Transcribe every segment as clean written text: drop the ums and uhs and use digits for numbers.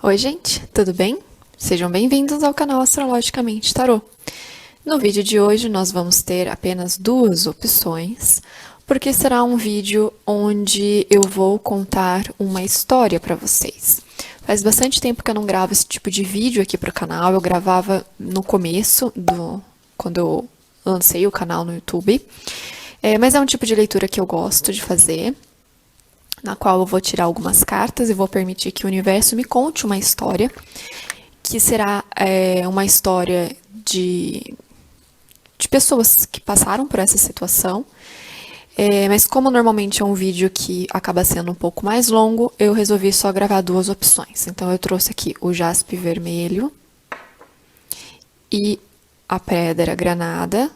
Oi, gente, tudo bem? Sejam bem-vindos ao canal Astrologicamente Tarô. No vídeo de hoje, nós vamos ter apenas duas opções, porque será um vídeo onde eu vou contar uma história para vocês. Faz bastante tempo que eu não gravo esse tipo de vídeo aqui para o canal, eu gravava no começo, quando eu lancei o canal no YouTube, mas é um tipo de leitura que eu gosto de fazer, na qual eu vou tirar algumas cartas e vou permitir que o universo me conte uma história, que será uma história de pessoas que passaram por essa situação. Mas como normalmente é um vídeo que acaba sendo um pouco mais longo, eu resolvi só gravar duas opções. Então eu trouxe aqui o jaspe vermelho e a pedra granada.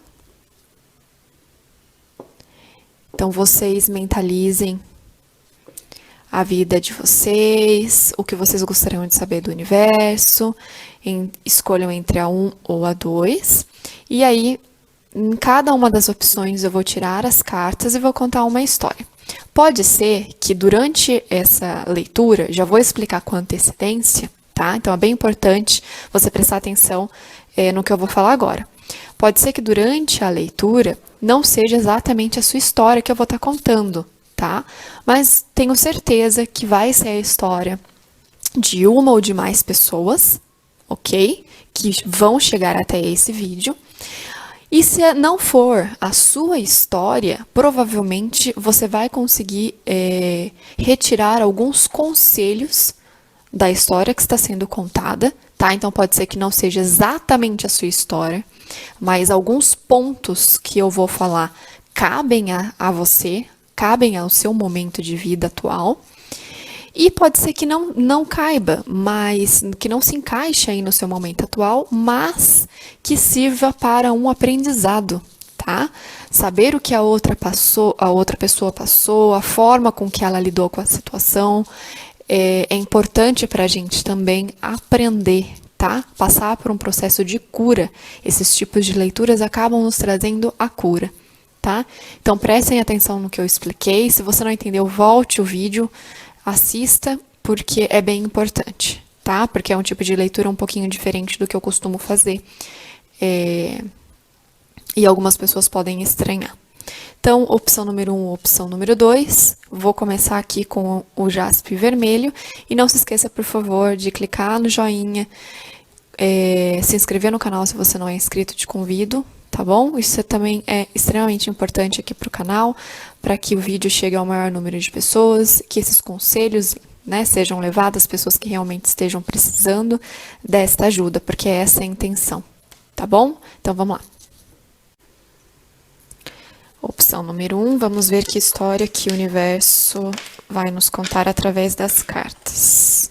Então vocês mentalizem a vida de vocês, o que vocês gostariam de saber do universo, escolham entre a 1 ou a 2. E aí, em cada uma das opções, eu vou tirar as cartas e vou contar uma história. Pode ser que durante essa leitura, já vou explicar com antecedência, tá? Então é bem importante você prestar atenção no que eu vou falar agora. Pode ser que durante a leitura não seja exatamente a sua história que eu vou estar contando, tá? Mas tenho certeza que vai ser a história de uma ou de mais pessoas, ok? Que vão chegar até esse vídeo. E se não for a sua história, provavelmente você vai conseguir retirar alguns conselhos da história que está sendo contada, tá? Então pode ser que não seja exatamente a sua história, mas alguns pontos que eu vou falar cabem a você, cabem ao seu momento de vida atual. E pode ser que não caiba, mas que não se encaixe aí no seu momento atual, mas que sirva para um aprendizado, tá? Saber o que a outra pessoa passou, a forma com que ela lidou com a situação, é importante para a gente também aprender, tá? Passar por um processo de cura. Esses tipos de leituras acabam nos trazendo a cura, tá? Então prestem atenção no que eu expliquei. Se você não entendeu, volte o vídeo, assista, porque é bem importante, tá? Porque é um tipo de leitura um pouquinho diferente do que eu costumo fazer. E algumas pessoas podem estranhar. Então, opção número 1, opção número 2. Vou começar aqui com o jaspe vermelho. E não se esqueça, por favor, de clicar no joinha, se inscrever no canal se você não é inscrito, te convido, tá bom? Isso também é extremamente importante aqui para o canal, para que o vídeo chegue ao maior número de pessoas, que esses conselhos, né, sejam levados às pessoas que realmente estejam precisando desta ajuda, porque essa é a intenção, tá bom? Então vamos lá. Opção número 1, vamos ver que história que o universo vai nos contar através das cartas.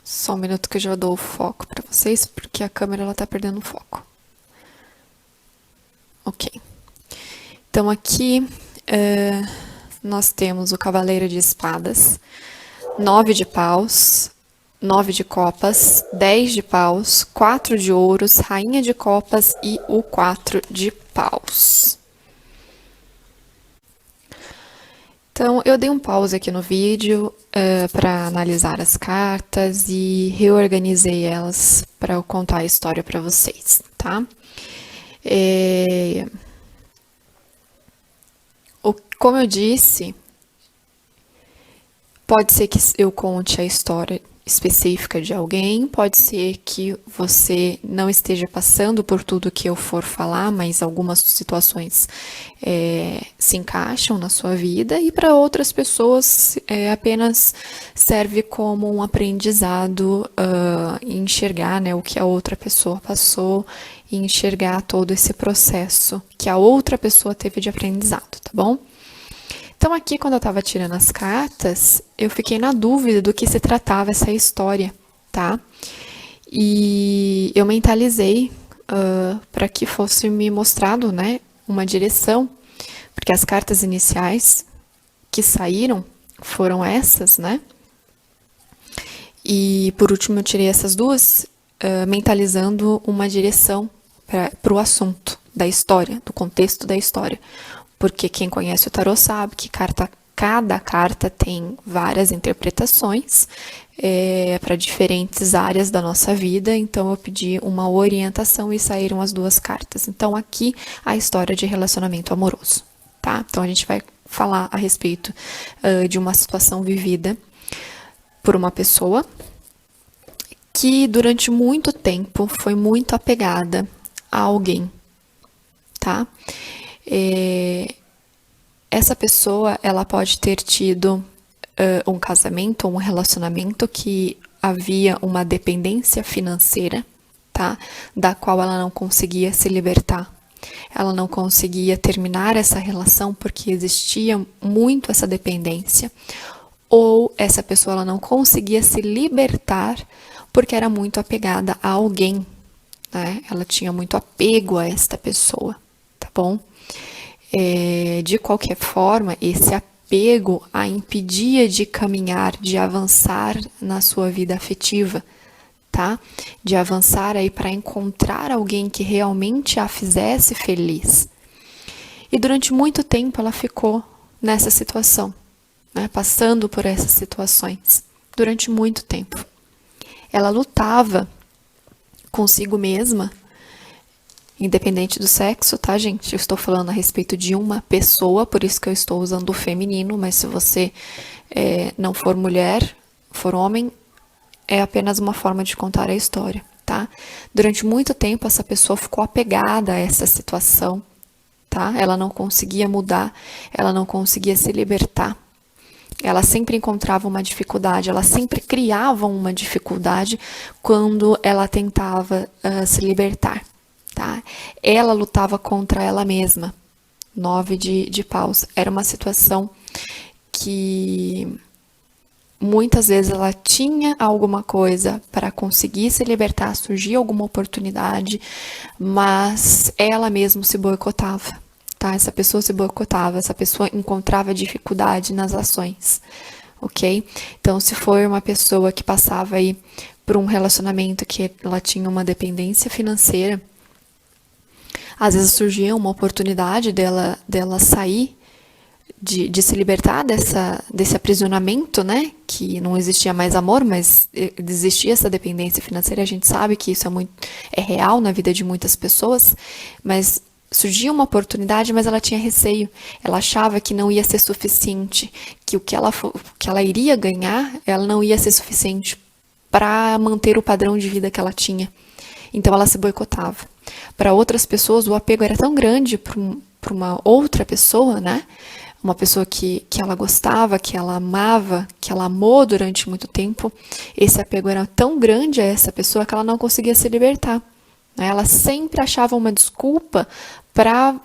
Só um minuto que eu já dou o foco para vocês, porque a câmera ela tá perdendo o foco. Ok. Então aqui nós temos o Cavaleiro de Espadas, 9 de paus, 9 de copas, 10 de paus, 4 de ouros, Rainha de copas e o 4 de paus. Então, eu dei um pause aqui no vídeo para analisar as cartas e reorganizei elas para eu contar a história para vocês, tá? Como eu disse, Pode ser que eu conte a história específica de alguém, pode ser que você não esteja passando por tudo que eu for falar, mas algumas situações se encaixam na sua vida, e para outras pessoas apenas serve como um aprendizado, enxergar, né, o que a outra pessoa passou e enxergar todo esse processo que a outra pessoa teve de aprendizado, tá bom? Então aqui, quando eu estava tirando as cartas, eu fiquei na dúvida do que se tratava essa história, tá? E eu mentalizei para que fosse me mostrado, né, uma direção, porque as cartas iniciais que saíram foram essas, né? E por último eu tirei essas duas, mentalizando uma direção para o assunto da história, do contexto da história. Porque quem conhece o tarô sabe que cada carta tem várias interpretações para diferentes áreas da nossa vida, então eu pedi uma orientação e saíram as duas cartas. Então aqui a história de relacionamento amoroso, tá? Então a gente vai falar a respeito de uma situação vivida por uma pessoa que durante muito tempo foi muito apegada a alguém, tá? Essa pessoa, ela pode ter tido um casamento, um relacionamento que havia uma dependência financeira, tá? Da qual ela não conseguia se libertar. Ela não conseguia terminar essa relação porque existia muito essa dependência. Ou essa pessoa, ela não conseguia se libertar porque era muito apegada a alguém, né? Ela tinha muito apego a esta pessoa, tá bom? De qualquer forma, esse apego a impedia de caminhar, de avançar na sua vida afetiva, tá? De avançar aí para encontrar alguém que realmente a fizesse feliz. E durante muito tempo ela ficou nessa situação, né? Passando por essas situações, durante muito tempo. Ela lutava consigo mesma, independente do sexo, tá, gente? Eu estou falando a respeito de uma pessoa, por isso que eu estou usando o feminino, mas se você não for mulher, for homem, é apenas uma forma de contar a história, tá? Durante muito tempo, essa pessoa ficou apegada a essa situação, tá? Ela não conseguia mudar, ela não conseguia se libertar. Ela sempre encontrava uma dificuldade, ela sempre criava uma dificuldade quando ela tentava se libertar. Tá? Ela lutava contra ela mesma. 9 de paus. Era uma situação que muitas vezes ela tinha alguma coisa para conseguir se libertar, surgia alguma oportunidade, mas ela mesma se boicotava. Tá? Essa pessoa se boicotava, essa pessoa encontrava dificuldade nas ações. Ok? Então, se for uma pessoa que passava aí por um relacionamento que ela tinha uma dependência financeira, às vezes surgia uma oportunidade dela sair, de se libertar desse aprisionamento, né? Que não existia mais amor, mas existia essa dependência financeira. A gente sabe que isso é real na vida de muitas pessoas, mas surgia uma oportunidade, mas ela tinha receio. Ela achava que não ia ser suficiente, que o que ela iria ganhar, ela não ia ser suficiente para manter o padrão de vida que ela tinha. Então ela se boicotava. Para outras pessoas, o apego era tão grande para uma outra pessoa, né? Uma pessoa que ela gostava, que ela amava, que ela amou durante muito tempo. Esse apego era tão grande a essa pessoa que ela não conseguia se libertar. Né? Ela sempre achava uma desculpa para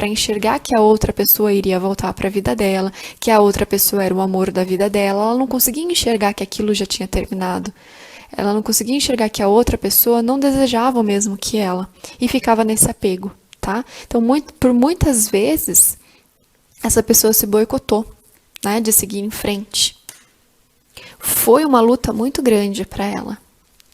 enxergar que a outra pessoa iria voltar para a vida dela, que a outra pessoa era o amor da vida dela. Ela não conseguia enxergar que aquilo já tinha terminado. Ela não conseguia enxergar que a outra pessoa não desejava o mesmo que ela e ficava nesse apego, tá? Então, por muitas vezes, essa pessoa se boicotou, né, de seguir em frente. Foi uma luta muito grande para ela,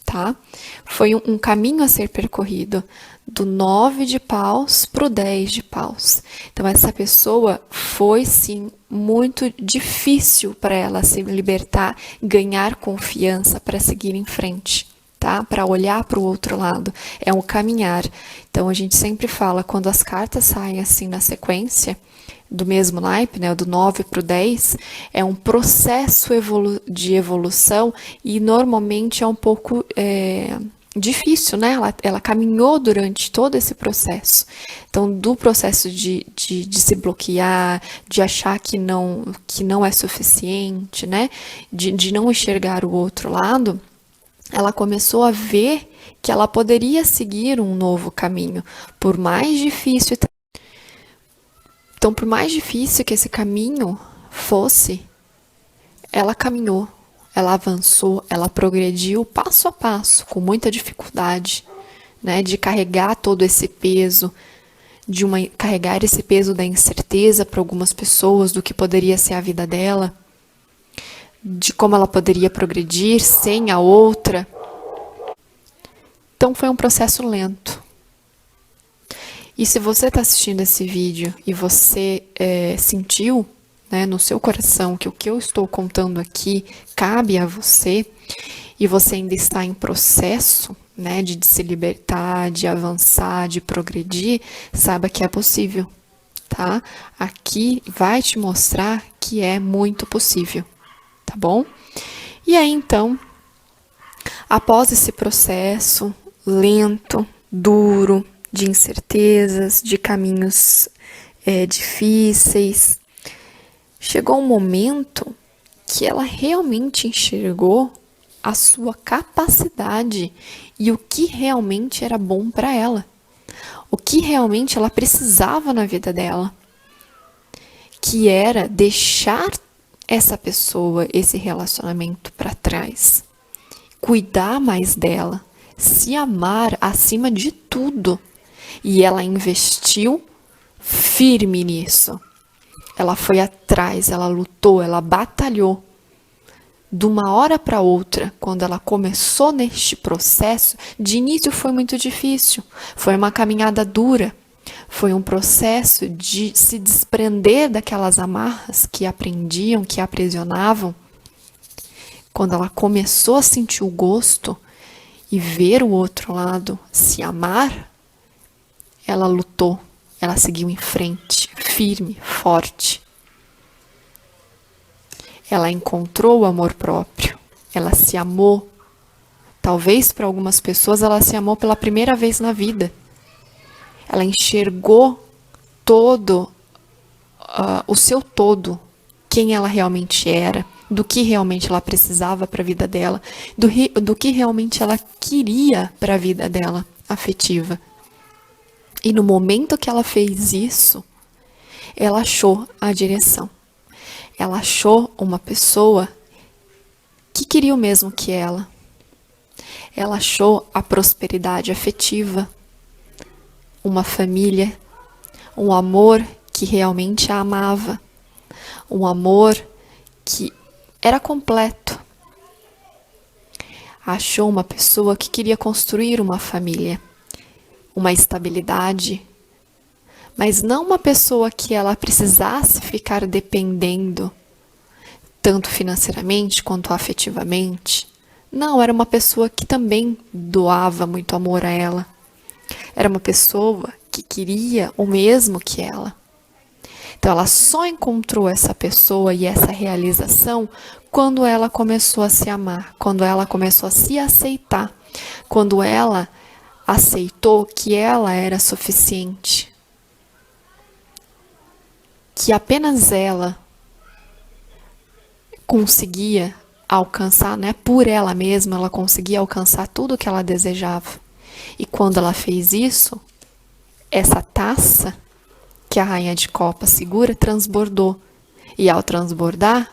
tá? Foi um caminho a ser percorrido do 9 de paus para o 10 de paus. Então, essa pessoa foi, sim, muito difícil para ela se libertar, ganhar confiança para seguir em frente, tá? Para olhar para o outro lado. É um caminhar. Então a gente sempre fala, quando as cartas saem assim na sequência, do mesmo naipe, né, do 9 para o 10, é um processo de evolução e normalmente é um pouco difícil, né? Ela caminhou durante todo esse processo. Então, do processo de se bloquear, de achar que não é suficiente, né? De não enxergar o outro lado, ela começou a ver que ela poderia seguir um novo caminho, por mais difícil. Então, por mais difícil que esse caminho fosse, ela caminhou, ela avançou, ela progrediu passo a passo, com muita dificuldade, né, de carregar todo esse peso, carregar esse peso da incerteza para algumas pessoas do que poderia ser a vida dela, de como ela poderia progredir sem a outra. Então, foi um processo lento. E se você está assistindo esse vídeo e você sentiu, né, no seu coração que o que eu estou contando aqui cabe a você e você ainda está em processo, né, de se libertar, de avançar, de progredir, saiba que é possível, tá? Aqui vai te mostrar que é muito possível, tá bom? E aí então, após esse processo lento, duro, de incertezas, de caminhos difíceis, chegou um momento que ela realmente enxergou a sua capacidade e o que realmente era bom para ela, o que realmente ela precisava na vida dela, que era deixar essa pessoa, esse relacionamento para trás, cuidar mais dela, se amar acima de tudo. E ela investiu firme nisso. Ela foi atrás, ela lutou, ela batalhou. De uma hora para outra, quando ela começou neste processo, de início foi muito difícil. Foi uma caminhada dura. Foi um processo de se desprender daquelas amarras que aprendiam, que aprisionavam. Quando ela começou a sentir o gosto e ver o outro lado, se amar, ela lutou, ela seguiu em frente, firme, forte. Ela encontrou o amor próprio, ela se amou. Talvez para algumas pessoas ela se amou pela primeira vez na vida. Ela enxergou todo, o seu todo, quem ela realmente era, do que realmente ela precisava para a vida dela, do que realmente ela queria para a vida dela afetiva. E no momento que ela fez isso, ela achou a direção. Ela achou uma pessoa que queria o mesmo que ela. Ela achou a prosperidade afetiva, uma família, um amor que realmente a amava, um amor que era completo. Achou uma pessoa que queria construir uma família, uma estabilidade, mas não uma pessoa que ela precisasse ficar dependendo, tanto financeiramente quanto afetivamente. Não, era uma pessoa que também doava muito amor a ela. Era uma pessoa que queria o mesmo que ela. Então ela só encontrou essa pessoa e essa realização quando ela começou a se amar, quando ela começou a se aceitar, quando ela aceitou que ela era suficiente, que apenas ela conseguia alcançar, né? Por ela mesma, ela conseguia alcançar tudo o que ela desejava. E quando ela fez isso, essa taça que a Rainha de Copas segura transbordou. E ao transbordar,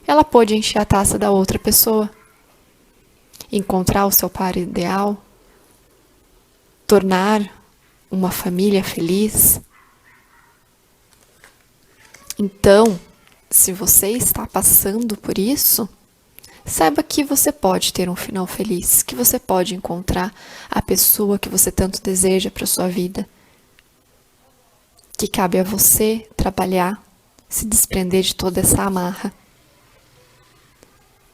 ela pôde encher a taça da outra pessoa, encontrar o seu par ideal, tornar uma família feliz. Então, se você está passando por isso, saiba que você pode ter um final feliz, que você pode encontrar a pessoa que você tanto deseja para sua vida. Que cabe a você trabalhar, se desprender de toda essa amarra.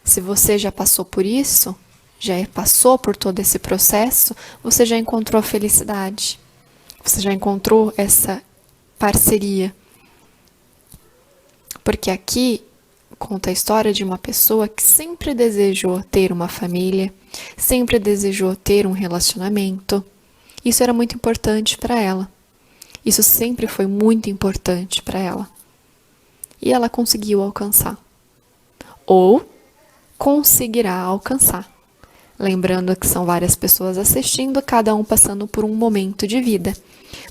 Se você já passou por isso, já passou por todo esse processo, você já encontrou a felicidade. Você já encontrou essa parceria. Porque aqui conta a história de uma pessoa que sempre desejou ter uma família, sempre desejou ter um relacionamento. Isso era muito importante para ela. Isso sempre foi muito importante para ela. E ela conseguiu alcançar. Ou conseguirá alcançar. Lembrando que são várias pessoas assistindo, cada um passando por um momento de vida.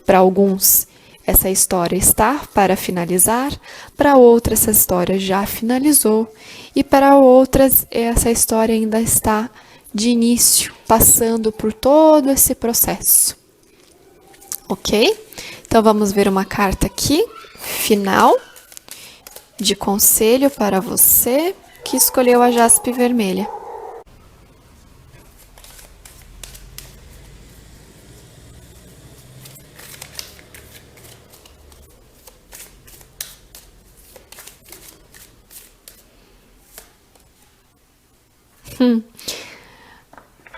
Para alguns, essa história está para finalizar, para outras, essa história já finalizou, e para outras, essa história ainda está de início, passando por todo esse processo. Ok? Então, vamos ver uma carta aqui, final, de conselho para você que escolheu a jaspe vermelha.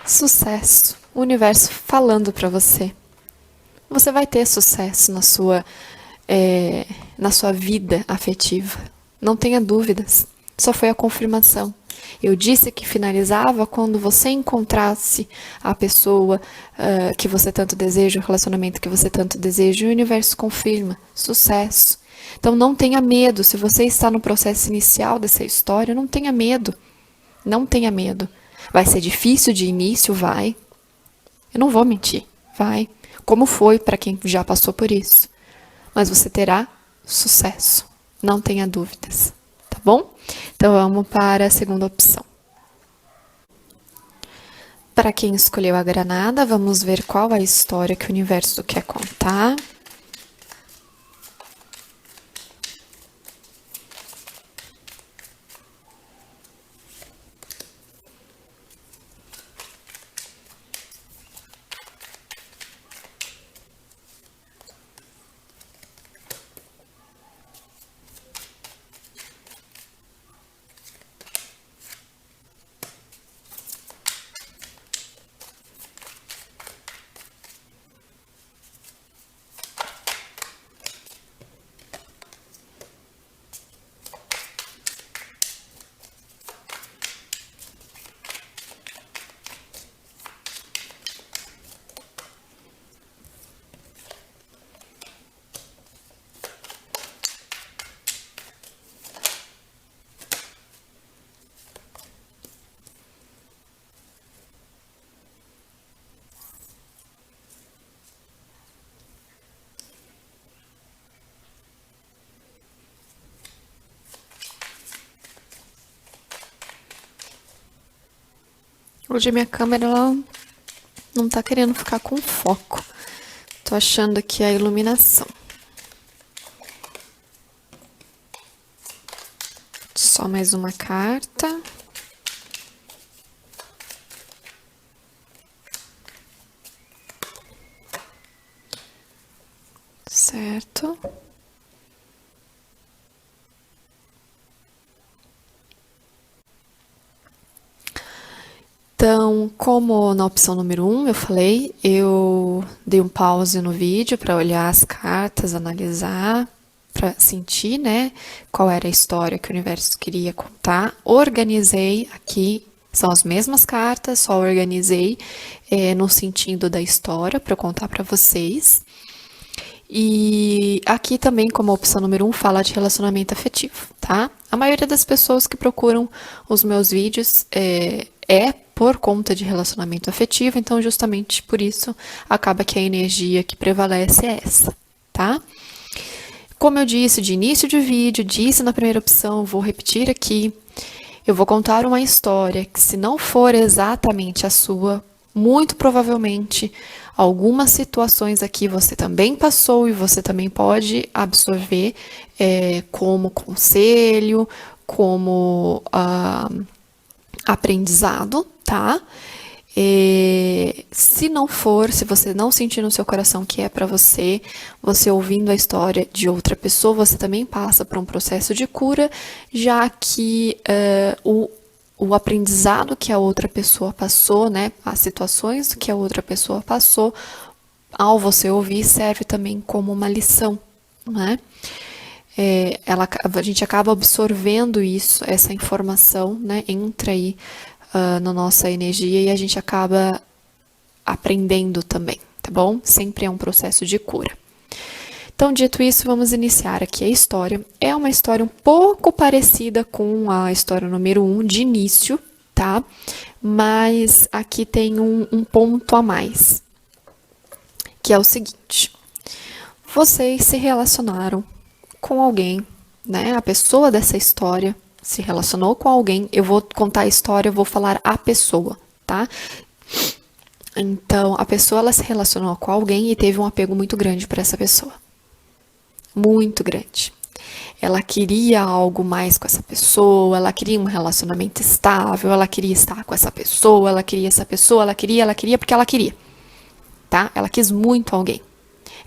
Sucesso. O universo falando para você. Você vai ter sucesso na sua vida afetiva. Não tenha dúvidas. Só foi a confirmação. Eu disse que finalizava quando você encontrasse a pessoa que você tanto deseja, o relacionamento que você tanto deseja, e o universo confirma. Sucesso. Então não tenha medo. Se você está no processo inicial dessa história, não tenha medo. Não tenha medo. Vai ser difícil de início? Vai. Eu não vou mentir. Vai. Como foi para quem já passou por isso. Mas você terá sucesso. Não tenha dúvidas. Tá bom? Então vamos para a segunda opção. Para quem escolheu a granada, vamos ver qual a história que o universo quer contar. Hoje a minha câmera ela não tá querendo ficar com foco. Tô achando aqui a iluminação. Só mais uma carta. Certo. Então, como na opção número 1 eu falei, eu dei um pause no vídeo para olhar as cartas, analisar, para sentir, né, qual era a história que o universo queria contar. Organizei aqui, são as mesmas cartas, só organizei no sentido da história para contar para vocês. E aqui também, como a opção número 1, fala de relacionamento afetivo, tá? A maioria das pessoas que procuram os meus vídeos é por conta de relacionamento afetivo, então justamente por isso acaba que a energia que prevalece é essa, tá? Como eu disse de início de vídeo, disse na primeira opção, vou repetir aqui, eu vou contar uma história que, se não for exatamente a sua, muito provavelmente algumas situações aqui você também passou e você também pode absorver como conselho, como aprendizado, tá? Se não for, se você não sentir no seu coração que é para você, você ouvindo a história de outra pessoa, você também passa por um processo de cura, já que o o aprendizado que a outra pessoa passou, né, as situações que a outra pessoa passou, ao você ouvir, serve também como uma lição, né? A gente acaba absorvendo isso, essa informação, né? Entra aí na nossa energia e a gente acaba aprendendo também, tá bom? Sempre é um processo de cura. Então, dito isso, vamos iniciar aqui a história. É uma história um pouco parecida com a história número 1 de início, tá? Mas aqui tem um ponto a mais, que é o seguinte: vocês se relacionaram com alguém, né? A pessoa dessa história se relacionou com alguém. Eu vou contar a história, eu vou falar a pessoa, tá? Então, a pessoa ela se relacionou com alguém e teve um apego muito grande por essa pessoa. Muito grande. Ela queria algo mais com essa pessoa, ela queria um relacionamento estável, ela queria estar com essa pessoa, ela queria essa pessoa, ela queria porque ela queria, tá? Ela quis muito alguém.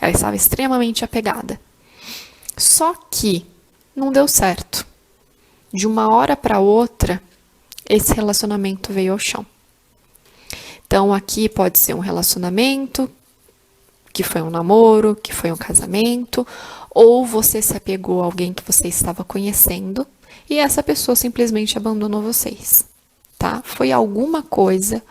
Ela estava extremamente apegada. Só que não deu certo. De uma hora para outra, esse relacionamento veio ao chão. Então, aqui pode ser um relacionamento, que foi um namoro, que foi um casamento, ou você se apegou a alguém que você estava conhecendo e essa pessoa simplesmente abandonou vocês, tá? Foi alguma coisa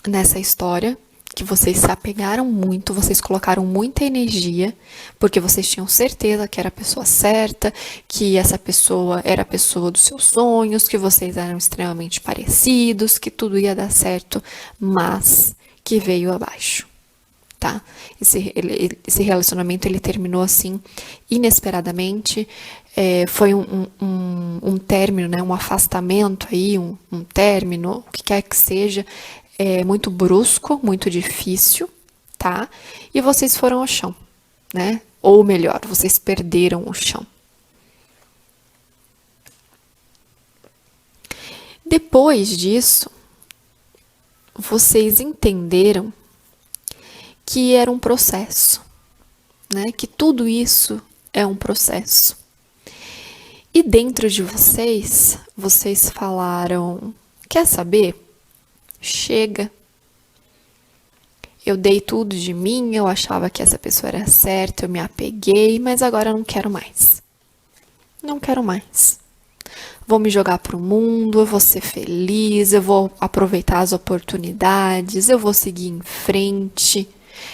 nessa história que vocês se apegaram muito, vocês colocaram muita energia, porque vocês tinham certeza que era a pessoa certa, que essa pessoa era a pessoa dos seus sonhos, que vocês eram extremamente parecidos, que tudo ia dar certo, mas que veio abaixo, tá? Esse relacionamento, ele terminou assim, inesperadamente, foi um término, né, um afastamento aí, um término, o que quer que seja, muito brusco, muito difícil, tá? E vocês foram ao chão, né? Ou melhor, vocês perderam o chão. Depois disso, vocês entenderam que era um processo, né? Que tudo isso é um processo. E dentro de vocês, vocês falaram: quer saber? Chega. Eu dei tudo de mim, eu achava que essa pessoa era certa, eu me apeguei, mas agora eu não quero mais. Não quero mais. Vou me jogar pro mundo, eu vou ser feliz, eu vou aproveitar as oportunidades, eu vou seguir em frente.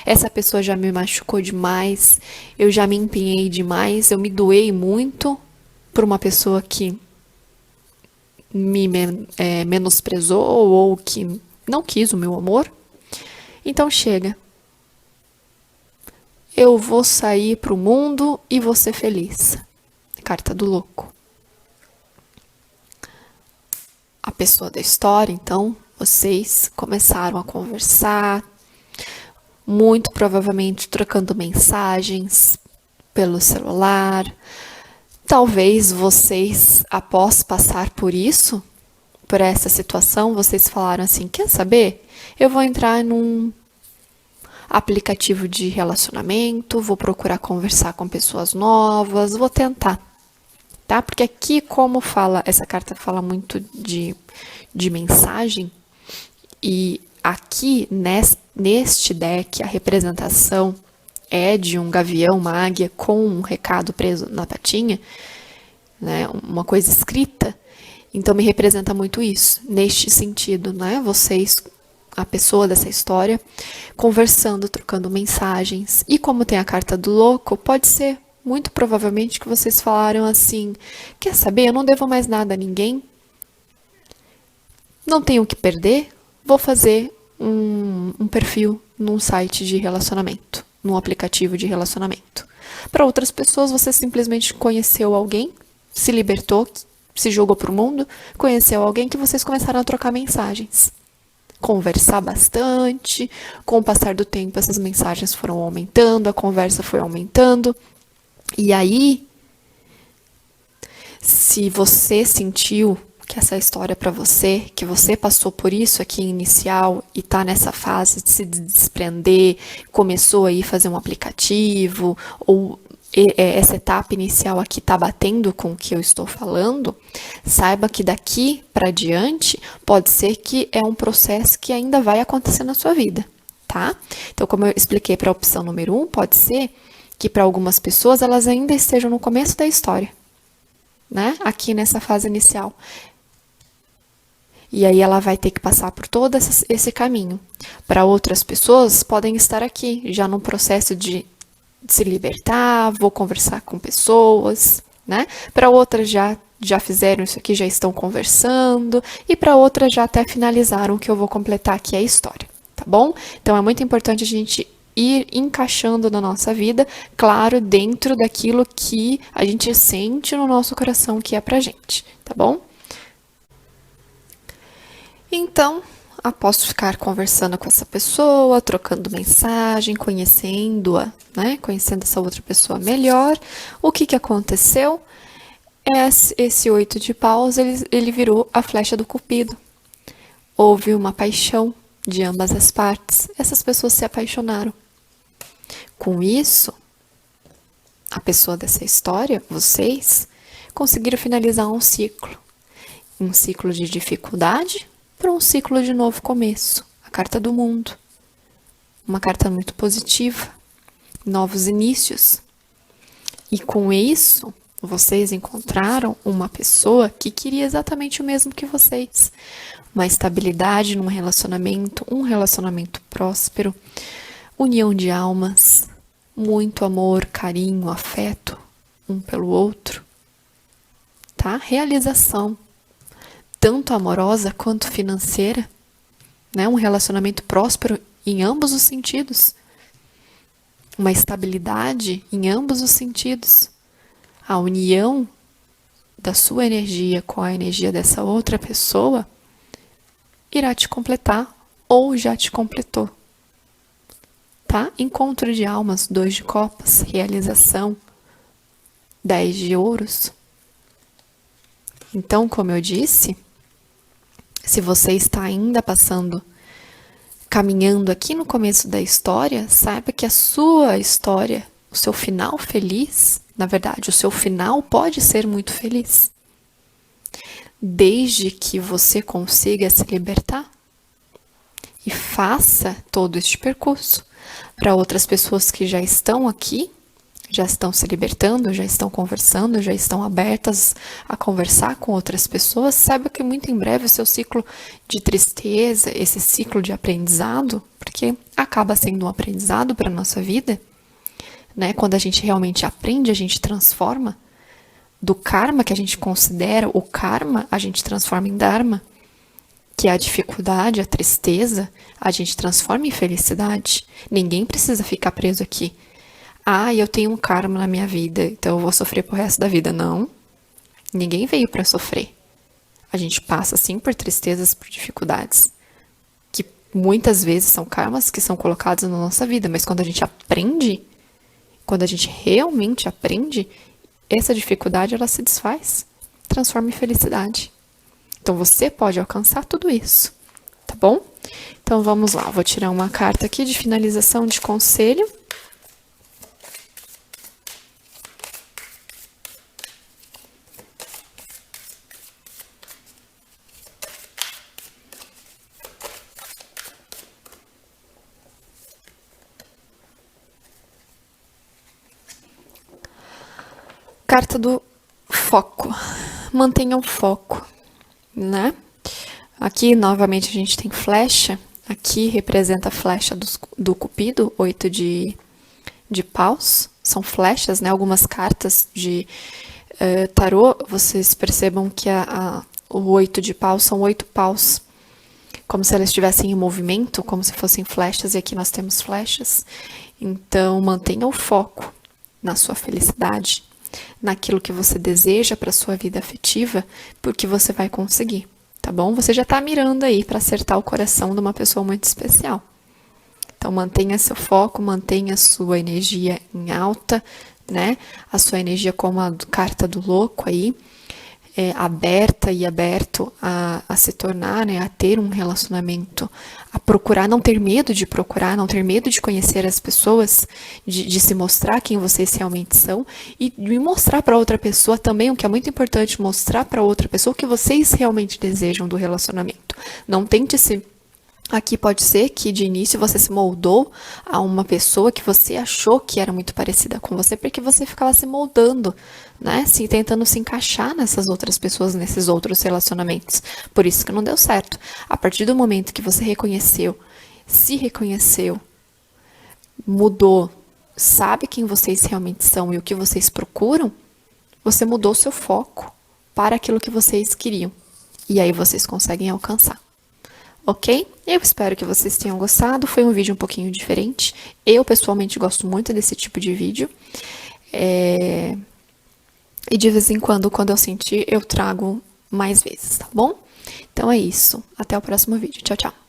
Essa pessoa já me machucou demais, eu já me empenhei demais, eu me doei muito por uma pessoa que me menosprezou ou que não quis o meu amor. Então chega. Eu vou sair pro mundo e vou ser feliz. Carta do louco. A pessoa da história, então, vocês começaram a conversar, muito provavelmente trocando mensagens pelo celular. Talvez vocês, após passar por isso, por essa situação, vocês falaram assim: quer saber? Eu vou entrar num aplicativo de relacionamento, vou procurar conversar com pessoas novas, vou tentar, tá? Porque aqui, como fala, essa carta fala muito de mensagem, e aqui neste deck a representação é de um gavião, uma águia com um recado preso na patinha, né? Uma coisa escrita. Então me representa muito isso, neste sentido, né? Vocês, a pessoa dessa história, conversando, trocando mensagens. E como tem a carta do louco, pode ser muito provavelmente que vocês falaram assim: quer saber? Eu não devo mais nada a ninguém. Não tenho o que perder. Vou fazer um perfil num site de relacionamento, num aplicativo de relacionamento. Para outras pessoas, você simplesmente conheceu alguém, se libertou, se jogou pro mundo, conheceu alguém que vocês começaram a trocar mensagens. Conversar bastante, com o passar do tempo essas mensagens foram aumentando, a conversa foi aumentando. E aí, se você sentiu que essa história é para você, que você passou por isso aqui inicial e tá nessa fase de se desprender, começou aí a fazer um aplicativo ou essa etapa inicial aqui está batendo com o que eu estou falando, saiba que daqui para diante pode ser que é um processo que ainda vai acontecer na sua vida, tá? Então, como eu expliquei para a opção número 1, pode ser que para algumas pessoas elas ainda estejam no começo da história, né? Aqui nessa fase inicial. E aí ela vai ter que passar por todo esse caminho. Para outras pessoas, podem estar aqui, já num processo de se libertar, vou conversar com pessoas, né? Para outras já fizeram isso aqui, já estão conversando, e para outras já até finalizaram o que eu vou completar aqui a história, tá bom? Então é muito importante a gente ir encaixando na nossa vida, claro, dentro daquilo que a gente sente no nosso coração que é pra gente, tá bom? Então, após ficar conversando com essa pessoa, trocando mensagem, conhecendo-a, né? Conhecendo essa outra pessoa melhor, o que aconteceu? Esse 8 de paus, ele virou a flecha do Cupido. Houve uma paixão de ambas as partes. Essas pessoas se apaixonaram. Com isso, a pessoa dessa história, vocês, conseguiram finalizar um ciclo. Um ciclo de dificuldade para um ciclo de novo começo. A carta do mundo. Uma carta muito positiva. Novos inícios. E com isso, vocês encontraram uma pessoa que queria exatamente o mesmo que vocês. Uma estabilidade num relacionamento, um relacionamento próspero, união de almas, muito amor, carinho, afeto um pelo outro, tá? Realização, tanto amorosa quanto financeira, né? Um relacionamento próspero em ambos os sentidos, uma estabilidade em ambos os sentidos, a união da sua energia com a energia dessa outra pessoa irá te completar ou já te completou. Tá? Encontro de almas, 2 de copas, realização, 10 de ouros. Então, como eu disse, se você está ainda caminhando aqui no começo da história, saiba que a sua história, o seu final feliz, na verdade, o seu final pode ser muito feliz. Desde que você consiga se libertar e faça todo este percurso. Para outras pessoas que já estão aqui, já estão se libertando, já estão conversando, já estão abertas a conversar com outras pessoas, saiba que muito em breve o seu ciclo de tristeza, esse ciclo de aprendizado, porque acaba sendo um aprendizado para a nossa vida, né? Quando a gente realmente aprende, a gente transforma. Do karma que a gente considera o karma, a gente transforma em dharma, que é a dificuldade, a tristeza, a gente transforma em felicidade. Ninguém precisa ficar preso aqui. Ah, eu tenho um karma na minha vida, então eu vou sofrer pro resto da vida. Não. Ninguém veio para sofrer. A gente passa, sim, por tristezas, por dificuldades, que muitas vezes são karmas que são colocados na nossa vida, mas quando a gente aprende, quando a gente realmente aprende, essa dificuldade, ela se desfaz, transforma em felicidade. Então, você pode alcançar tudo isso, tá bom? Então, vamos lá. Vou tirar uma carta aqui de finalização de conselho. Carta do foco. Mantenha o foco, né? Aqui, novamente, a gente tem flecha. Aqui representa a flecha do Cupido, 8 de paus. São flechas, né? Algumas cartas de tarô, vocês percebam que o 8 de paus são 8 paus. Como se elas estivessem em movimento, como se fossem flechas. E aqui nós temos flechas. Então, mantenha o foco na sua felicidade, naquilo que você deseja para sua vida afetiva, porque você vai conseguir, tá bom? Você já está mirando aí para acertar o coração de uma pessoa muito especial. Então, mantenha seu foco, mantenha sua energia em alta, né? A sua energia como a carta do louco aí. aberta e aberto a se tornar, né, a ter um relacionamento, a procurar, não ter medo de procurar, não ter medo de conhecer as pessoas, de se mostrar quem vocês realmente são e de mostrar para outra pessoa também, o que é muito importante, mostrar para outra pessoa o que vocês realmente desejam do relacionamento. Não tente se Aqui pode ser que de início você se moldou a uma pessoa que você achou que era muito parecida com você, porque você ficava se moldando, né? Tentando se encaixar nessas outras pessoas, nesses outros relacionamentos. Por isso que não deu certo. A partir do momento que você se reconheceu, mudou, sabe quem vocês realmente são e o que vocês procuram, você mudou seu foco para aquilo que vocês queriam. E aí vocês conseguem alcançar. Ok? Eu espero que vocês tenham gostado. Foi um vídeo um pouquinho diferente. Eu, pessoalmente, gosto muito desse tipo de vídeo. E de vez em quando eu sentir, eu trago mais vezes, tá bom? Então é isso. Até o próximo vídeo. Tchau, tchau.